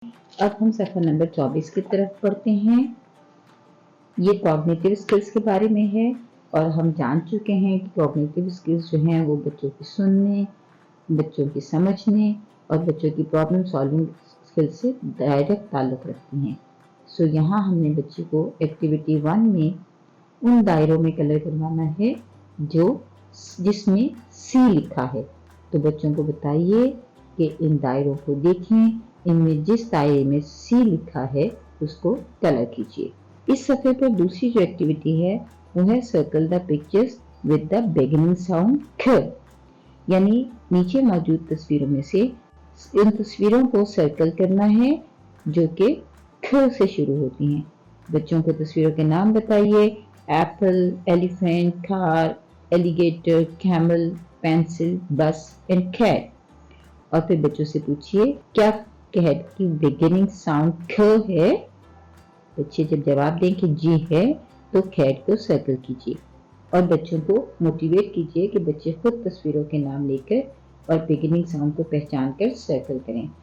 अब हम सफ़र नंबर 24 की तरफ बढ़ते हैं। ये कॉग्निटिव स्किल्स के बारे में है और हम जान चुके हैं कि कॉग्निटिव स्किल्स जो हैं वो बच्चों की सुनने, बच्चों की समझने और बच्चों की प्रॉब्लम सॉल्विंग स्किल्स से डायरेक्ट ताल्लुक़ रखती हैं। सो यहाँ हमने बच्चे को एक्टिविटी 1 में उन दायरों में कलर करवाना है जिसमें सी लिखा है। तो बच्चों को बताइए कि इन दायरों को देखें, इनमें जिस दायरे में सी लिखा है उसको कलर कीजिए। इस सफ़े पर दूसरी जो एक्टिविटी है वो है circle the pictures with the beginning sound ख, यानी नीचे मौजूद तस्वीरों में से इन तस्वीरों को सर्कल करना है जो कि ख से शुरू होती हैं। बच्चों को तस्वीरों के नाम बताइए। Apple, elephant, car, alligator, camel, pencil, बस एंड कैट। और फिर बच्चों से पूछिए क्या कैट की बिगिनिंग साउंड ख है। बच्चे जब जवाब दें कि जी है तो कैट को सर्कल कीजिए और बच्चों को मोटिवेट कीजिए कि बच्चे खुद तस्वीरों के नाम लेकर और बिगिनिंग साउंड को पहचान कर सर्कल करें।